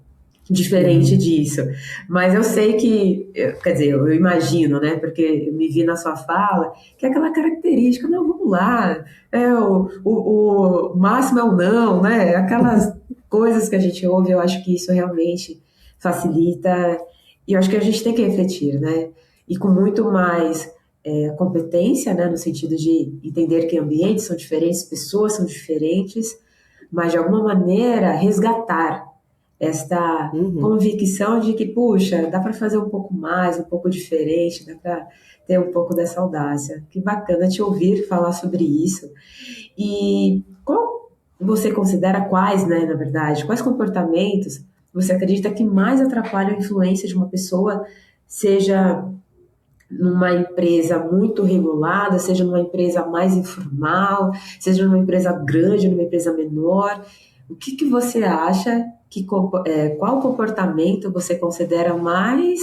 diferente disso, mas eu sei que, quer dizer, eu imagino, né, porque eu me vi na sua fala, que é aquela característica, não, vamos lá, o máximo é o não, né, aquelas coisas que a gente ouve, eu acho que isso realmente facilita, e eu acho que a gente tem que refletir, né, e com muito mais competência, né, no sentido de entender que ambientes são diferentes, pessoas são diferentes, mas de alguma maneira resgatar esta
Uhum.
convicção de que, puxa, dá para fazer um pouco mais, um pouco diferente, dá para ter um pouco dessa audácia. Que bacana te ouvir falar sobre isso. E qual você considera quais, né, na verdade, quais comportamentos você acredita que mais atrapalham a influência de uma pessoa, seja numa empresa muito regulada, seja numa empresa mais informal, seja numa empresa grande, numa empresa menor? O que você acha qual comportamento você considera mais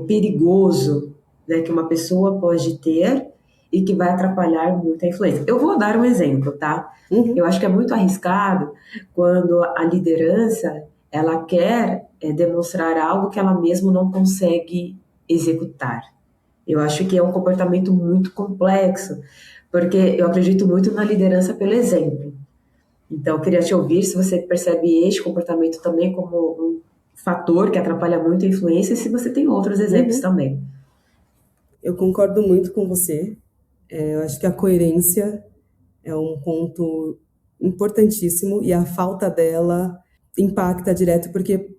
perigoso, né, que uma pessoa pode ter e que vai atrapalhar muito a influência? Eu vou dar um exemplo, tá?
Uhum.
Eu acho que é muito arriscado quando a liderança ela quer demonstrar algo que ela mesma não consegue executar. Eu acho que é um comportamento muito complexo, porque eu acredito muito na liderança pelo exemplo. Então, eu queria te ouvir se você percebe este comportamento também como um fator que atrapalha muito a influência e se você tem outros exemplos também.
Eu concordo muito com você. Eu acho que a coerência é um ponto importantíssimo e a falta dela impacta direto, porque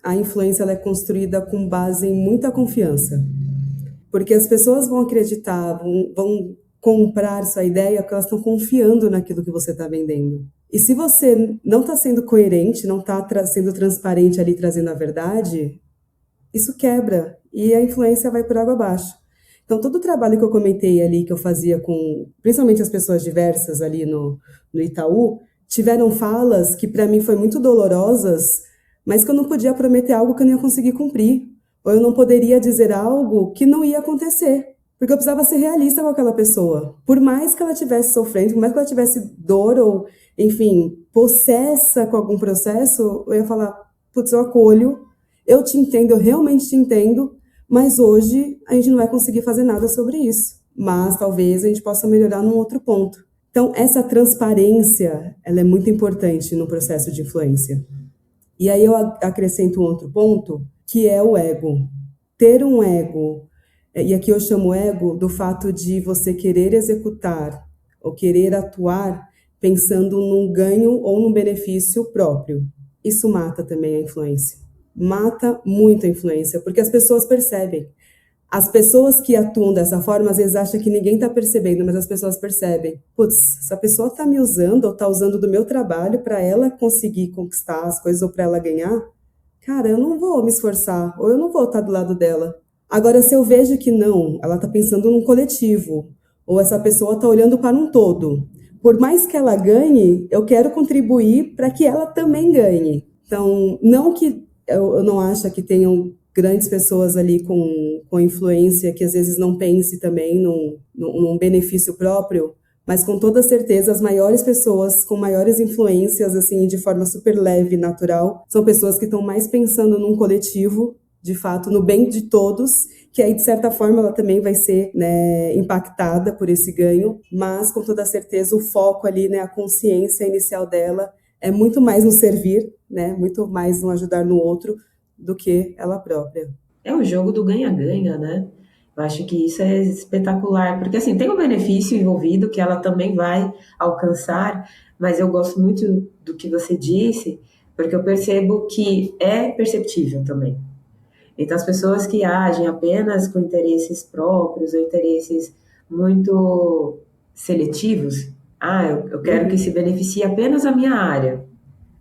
a influência ela é construída com base em muita confiança. Porque as pessoas vão acreditar, vão comprar sua ideia porque elas estão confiando naquilo que você está vendendo. E se você não está sendo coerente, não está sendo transparente ali, trazendo a verdade, isso quebra e a influência vai por água abaixo. Então, todo o trabalho que eu comentei ali, que eu fazia com, principalmente as pessoas diversas ali no Itaú, tiveram falas que para mim foi muito dolorosas, mas que eu não podia prometer algo que eu não ia conseguir cumprir. Ou eu não poderia dizer algo que não ia acontecer. Porque eu precisava ser realista com aquela pessoa. Por mais que ela estivesse sofrendo, por mais que ela tivesse dor ou, enfim, possessa com algum processo, eu ia falar, putz, eu acolho, eu te entendo, eu realmente te entendo, mas hoje a gente não vai conseguir fazer nada sobre isso. Mas talvez a gente possa melhorar num outro ponto. Então, essa transparência, ela é muito importante no processo de influência. E aí eu acrescento um outro ponto, que é o ego. Ter um ego, e aqui eu chamo ego do fato de você querer executar ou querer atuar pensando num ganho ou num benefício próprio. Isso mata também a influência. Mata muito a influência, porque as pessoas percebem. As pessoas que atuam dessa forma, às vezes acham que ninguém está percebendo, mas as pessoas percebem. Putz, essa pessoa está me usando ou está usando do meu trabalho para ela conseguir conquistar as coisas ou para ela ganhar. Cara, eu não vou me esforçar, ou eu não vou estar do lado dela. Agora, se eu vejo que não, ela está pensando num coletivo, ou essa pessoa está olhando para um todo. Por mais que ela ganhe, eu quero contribuir para que ela também ganhe. Então, não que eu não acho que tenham grandes pessoas ali com influência que às vezes não pense também num benefício próprio, mas com toda certeza as maiores pessoas com maiores influências, assim, de forma super leve e natural, são pessoas que estão mais pensando num coletivo, de fato, no bem de todos, que aí, de certa forma, ela também vai ser, né, impactada por esse ganho, mas com toda certeza o foco ali, né, a consciência inicial dela é muito mais no servir, né, muito mais no ajudar no outro, do que ela própria.
É o jogo do ganha-ganha, né? Eu acho que isso é espetacular, porque assim, tem um benefício envolvido que ela também vai alcançar, mas eu gosto muito do que você disse, porque eu percebo que é perceptível também. Então, as pessoas que agem apenas com interesses próprios ou interesses muito seletivos, eu quero que se beneficie apenas a minha área,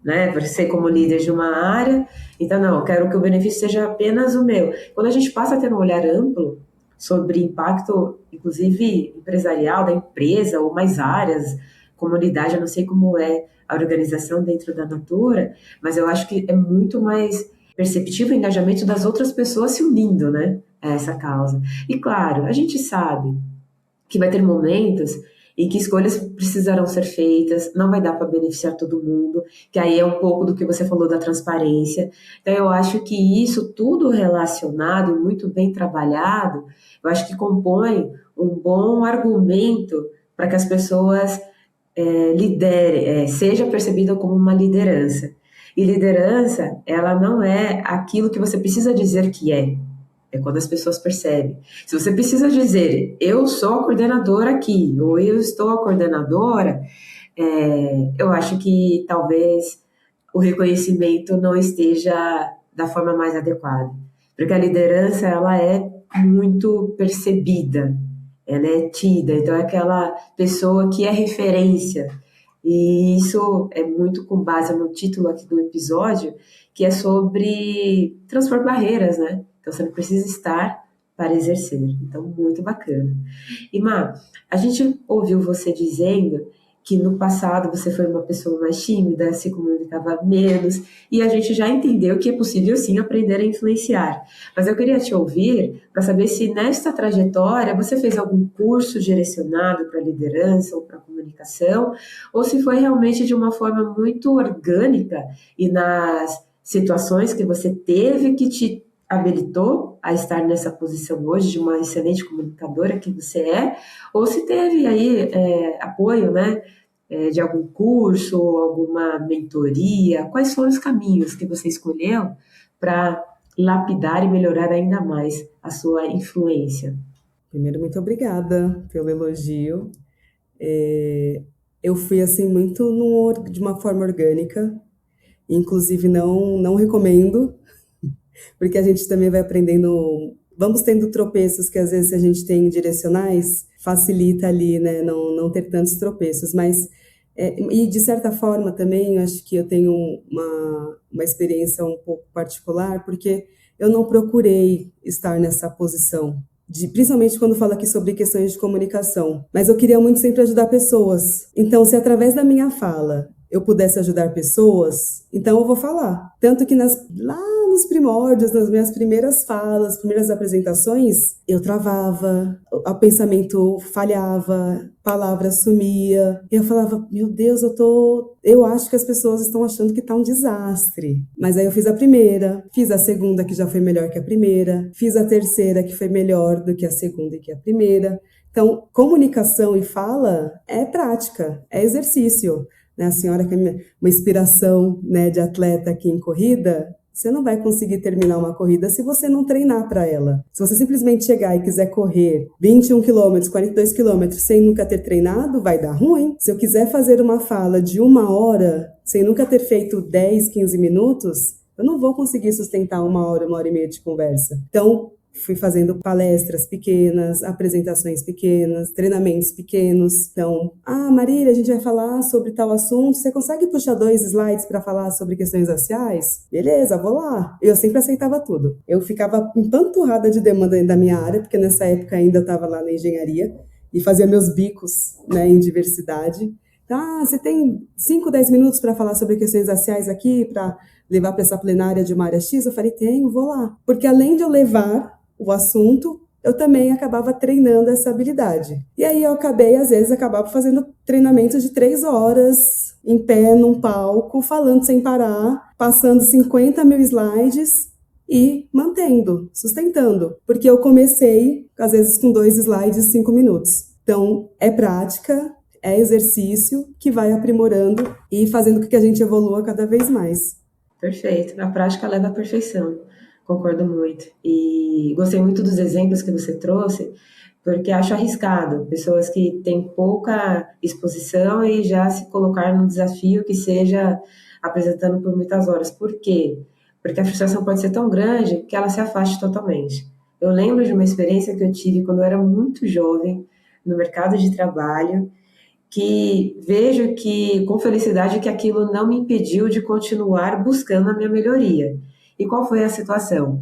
né? Para ser como líder de uma área, então não, eu quero que o benefício seja apenas o meu. Quando a gente passa a ter um olhar amplo sobre impacto, inclusive empresarial da empresa ou mais áreas, comunidade, eu não sei como é a organização dentro da Natura, mas eu acho que é muito mais perceptível o engajamento das outras pessoas se unindo, né, a essa causa. E claro, a gente sabe que vai ter momentos em que escolhas precisarão ser feitas, não vai dar para beneficiar todo mundo, que aí é um pouco do que você falou da transparência. Então, eu acho que isso tudo relacionado e muito bem trabalhado, eu acho que compõe um bom argumento para que as pessoas liderem, seja percebida como uma liderança. E liderança, ela não é aquilo que você precisa dizer que é. É quando as pessoas percebem. Se você precisa dizer, eu sou a coordenadora aqui, ou eu estou a coordenadora, eu acho que talvez o reconhecimento não esteja da forma mais adequada. Porque a liderança, ela é muito percebida, ela é tida, então é aquela pessoa que é referência. E isso é muito com base no título aqui do episódio, que é sobre transpor barreiras, né? Então você não precisa estar para exercer. Então, muito bacana. E Má, a gente ouviu você dizendo que no passado você foi uma pessoa mais tímida, se comunicava menos, e a gente já entendeu que é possível sim aprender a influenciar. Mas eu queria te ouvir para saber se nesta trajetória você fez algum curso direcionado para liderança ou para comunicação, ou se foi realmente de uma forma muito orgânica e nas situações que você teve que te habilitou a estar nessa posição hoje de uma excelente comunicadora que você é, ou se teve aí apoio, né, de algum curso, alguma mentoria, quais foram os caminhos que você escolheu para lapidar e melhorar ainda mais a sua influência?
Primeiro, muito obrigada pelo elogio. Eu fui assim muito de uma forma orgânica, inclusive não recomendo, porque a gente também vai aprendendo, vamos tendo tropeços que às vezes a gente tem direcionais, facilita ali, né, não ter tantos tropeços, mas e de certa forma também eu acho que eu tenho uma experiência um pouco particular, porque eu não procurei estar nessa posição, principalmente quando falo aqui sobre questões de comunicação, mas eu queria muito sempre ajudar pessoas. Então, se através da minha fala eu pudesse ajudar pessoas, então eu vou falar. Tanto que lá nos primórdios, nas minhas primeiras falas, primeiras apresentações, eu travava, o pensamento falhava, palavra sumia. E eu falava, meu Deus, eu acho que as pessoas estão achando que tá um desastre. Mas aí eu fiz a primeira, fiz a segunda, que já foi melhor que a primeira, fiz a terceira, que foi melhor do que a segunda e que a primeira. Então, comunicação e fala é prática, é exercício. A senhora que é uma inspiração, né, de atleta aqui em corrida, você não vai conseguir terminar uma corrida se você não treinar para ela. Se você simplesmente chegar e quiser correr 21 quilômetros, 42 quilômetros sem nunca ter treinado, vai dar ruim. Se eu quiser fazer uma fala de 1 hora sem nunca ter feito 10, 15 minutos, eu não vou conseguir sustentar 1 hora, 1 hora e meia de conversa. Então, fui fazendo palestras pequenas, apresentações pequenas, treinamentos pequenos. Então, Marília, a gente vai falar sobre tal assunto. Você consegue puxar 2 slides para falar sobre questões raciais? Beleza, vou lá. Eu sempre aceitava tudo. Eu ficava empanturrada de demanda da minha área, porque nessa época ainda eu estava lá na engenharia e fazia meus bicos, né, em diversidade. Então, você tem 5, 10 minutos para falar sobre questões raciais aqui, para levar para essa plenária de uma área X? Eu falei, tenho, vou lá. Porque além de eu levar o assunto, eu também acabava treinando essa habilidade. E aí eu às vezes, acabava fazendo treinamentos de 3 horas, em pé, num palco, falando sem parar, passando 50 mil slides e mantendo, sustentando. Porque eu comecei, às vezes, com 2 slides, 5 minutos. Então, é prática, é exercício que vai aprimorando e fazendo com que a gente evolua cada vez mais.
Perfeito. A prática leva à perfeição. Concordo muito. E gostei muito dos exemplos que você trouxe, porque acho arriscado pessoas que têm pouca exposição e já se colocar num desafio que seja apresentando por muitas horas. Por quê? Porque a frustração pode ser tão grande que ela se afaste totalmente. Eu lembro de uma experiência que eu tive quando eu era muito jovem no mercado de trabalho, que vejo que, com felicidade, que aquilo não me impediu de continuar buscando a minha melhoria. E qual foi a situação?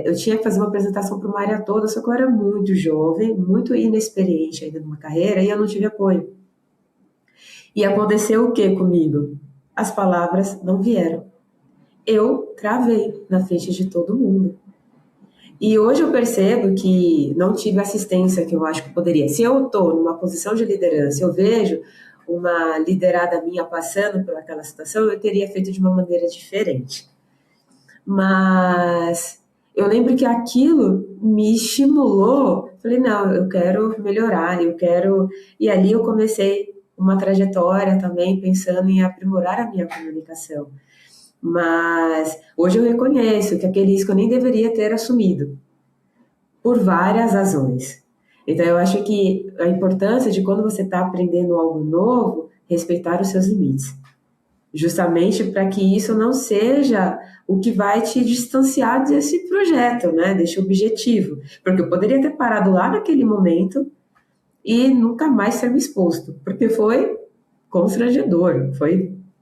Eu tinha que fazer uma apresentação para uma área toda, só que eu era muito jovem, muito inexperiente ainda numa carreira, e eu não tive apoio. E aconteceu o que comigo? As palavras não vieram. Eu travei na frente de todo mundo. E hoje eu percebo que não tive assistência que eu acho que poderia. Se eu estou numa posição de liderança, eu vejo uma liderada minha passando por aquela situação, eu teria feito de uma maneira diferente. Mas eu lembro que aquilo me estimulou. Falei, não, eu quero melhorar, eu quero... E ali eu comecei uma trajetória também pensando em aprimorar a minha comunicação. Mas hoje eu reconheço que aquele risco eu nem deveria ter assumido, por várias razões. Então eu acho que a importância de quando você está aprendendo algo novo, respeitar os seus limites. justamente para que isso não seja o que vai te distanciar desse projeto, né, desse objetivo, porque eu poderia ter parado lá naquele momento e nunca mais ter me exposto, porque foi constrangedor,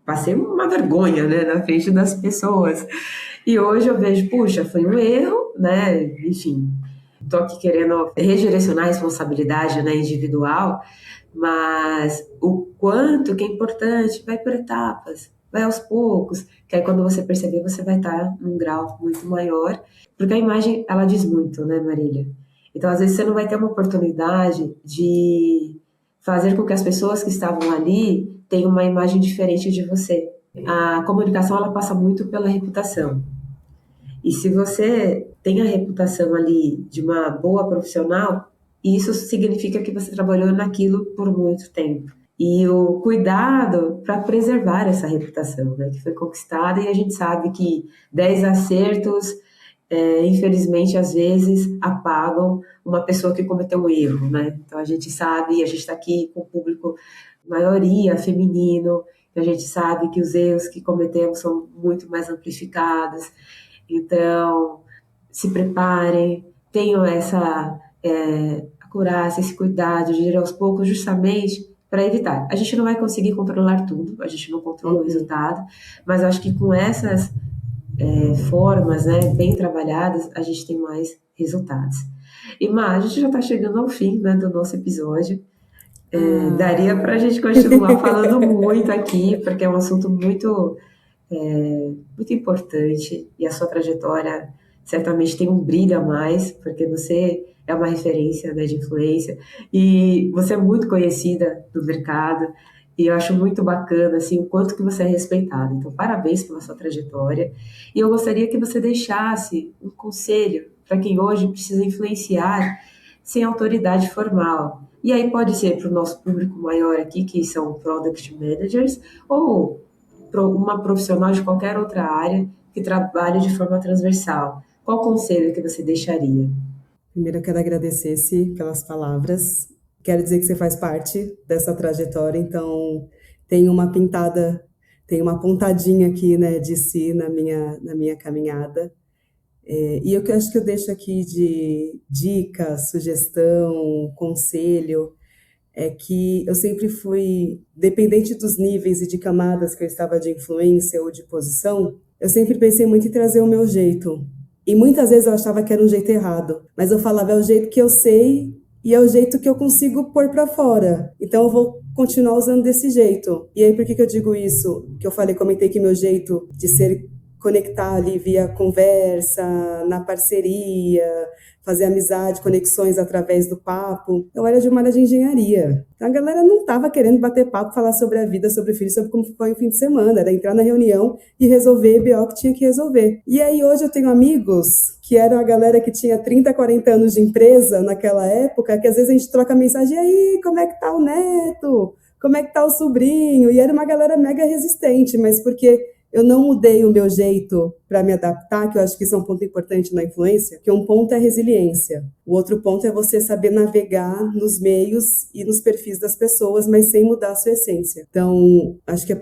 passei uma vergonha, né, na frente das pessoas. E hoje eu vejo, puxa, foi um erro, né, enfim, estou aqui querendo redirecionar a responsabilidade, né, individual, mas o quanto que é importante, vai por etapas, vai aos poucos, que aí quando você perceber, você vai estar num grau muito maior, porque a imagem, ela diz muito, né, Marília? Então, às vezes, você não vai ter uma oportunidade de fazer com que as pessoas que estavam ali tenham uma imagem diferente de você. A comunicação, ela passa muito pela reputação. E se você tem a reputação ali de uma boa profissional, isso significa que você trabalhou naquilo por muito tempo. E o cuidado para preservar essa reputação, né, que foi conquistada, e a gente sabe que 10 acertos, infelizmente, às vezes apagam uma pessoa que cometeu um erro, né? Então a gente sabe, a gente está aqui com o público, maioria feminino, e a gente sabe que os erros que cometemos são muito mais amplificados. Então, se preparem, tenham essa acurácia, esse cuidado de ir aos poucos, justamente para evitar. A gente não vai conseguir controlar tudo, a gente não controla o resultado, mas eu acho que com essas formas, né, bem trabalhadas, a gente tem mais resultados. E, Má, a gente já está chegando ao fim, né, do nosso episódio. Daria para a gente continuar falando muito aqui, porque é um assunto muito importante, e a sua trajetória certamente tem um brilho a mais, porque você é uma referência, né, de influência, e você é muito conhecida no mercado, e eu acho muito bacana, assim, o quanto que você é respeitada. Então, parabéns pela sua trajetória, e eu gostaria que você deixasse um conselho para quem hoje precisa influenciar sem autoridade formal. E aí pode ser para o nosso público maior aqui, que são Product Managers, ou uma profissional de qualquer outra área que trabalhe de forma transversal. Qual conselho que você deixaria?
Primeiro, eu quero agradecer, Si, pelas palavras. Quero dizer que você faz parte dessa trajetória, então tem uma pontadinha aqui, né, de Si na minha caminhada. E o que eu acho que eu deixo aqui de dica, sugestão, conselho, é que eu sempre fui, dependente dos níveis e de camadas que eu estava de influência ou de posição, eu sempre pensei muito em trazer o meu jeito. E muitas vezes eu achava que era um jeito errado, mas eu falava, é o jeito que eu sei e é o jeito que eu consigo pôr para fora. Então eu vou continuar usando desse jeito. E aí por que eu digo isso? Que eu comentei que meu jeito de ser conectar ali via conversa, na parceria, fazer amizade, conexões através do papo. Eu era de uma área de engenharia. Então a galera não estava querendo bater papo, falar sobre a vida, sobre o filho, sobre como foi o fim de semana. Era entrar na reunião e resolver BO que tinha que resolver. E aí hoje eu tenho amigos que eram a galera que tinha 30, 40 anos de empresa naquela época, que às vezes a gente troca mensagem, e aí, como é que tá o neto? Como é que tá o sobrinho? E era uma galera mega resistente, mas porque eu não mudei o meu jeito para me adaptar, que eu acho que isso é um ponto importante na influência, que um ponto é resiliência. O outro ponto é você saber navegar nos meios e nos perfis das pessoas, mas sem mudar a sua essência. Então, acho que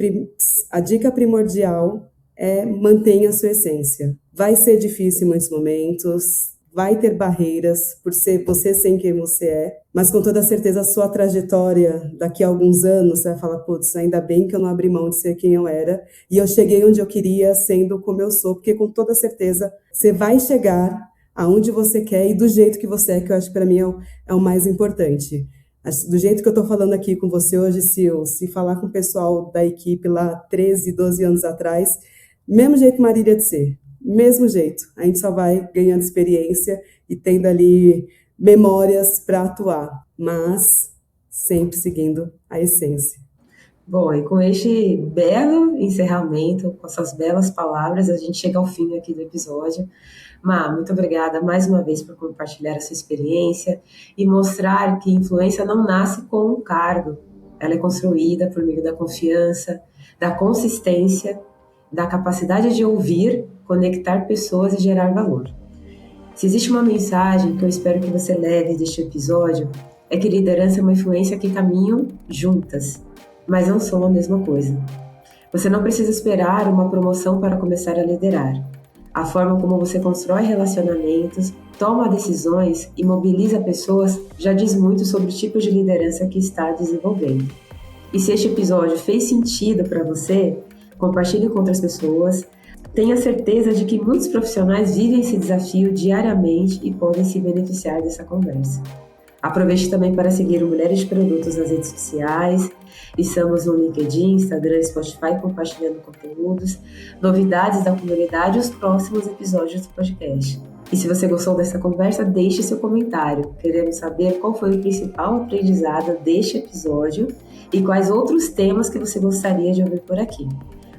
a dica primordial é mantenha a sua essência. Vai ser difícil em muitos momentos, vai ter barreiras por ser você sem quem você é, mas com toda certeza a sua trajetória daqui a alguns anos, você vai falar, putz, ainda bem que eu não abri mão de ser quem eu era e eu cheguei onde eu queria sendo como eu sou, porque com toda certeza você vai chegar aonde você quer e do jeito que você é, que eu acho que para mim é o mais importante. Do jeito que eu estou falando aqui com você hoje, se falar com o pessoal da equipe lá 13, 12 anos atrás, mesmo jeito Marília de ser. Mesmo jeito, a gente só vai ganhando experiência e tendo ali memórias para atuar, mas sempre seguindo a essência.
Bom, e com este belo encerramento, com essas belas palavras, a gente chega ao fim aqui do episódio. Má, muito obrigada mais uma vez por compartilhar a sua experiência e mostrar que influência não nasce com um cargo. Ela é construída por meio da confiança, da consistência, da capacidade de ouvir, conectar pessoas e gerar valor. Se existe uma mensagem que eu espero que você leve deste episódio, é que liderança é uma influência que caminham juntas, mas não são a mesma coisa. Você não precisa esperar uma promoção para começar a liderar. A forma como você constrói relacionamentos, toma decisões e mobiliza pessoas já diz muito sobre o tipo de liderança que está desenvolvendo. E se este episódio fez sentido para você, compartilhe com outras pessoas. Tenha certeza de que muitos profissionais vivem esse desafio diariamente e podem se beneficiar dessa conversa. Aproveite também para seguir o Mulheres de Produtos nas redes sociais. Estamos no LinkedIn, Instagram e Spotify compartilhando conteúdos, novidades da comunidade e os próximos episódios do podcast. E se você gostou dessa conversa, deixe seu comentário. Queremos saber qual foi o principal aprendizado deste episódio e quais outros temas que você gostaria de ouvir por aqui.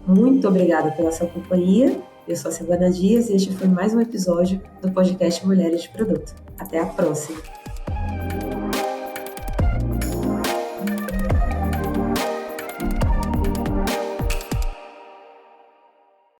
Muito obrigada pela sua companhia. Eu sou a Silvana Dias e este foi mais um episódio do podcast Mulheres de Produto. Até a próxima!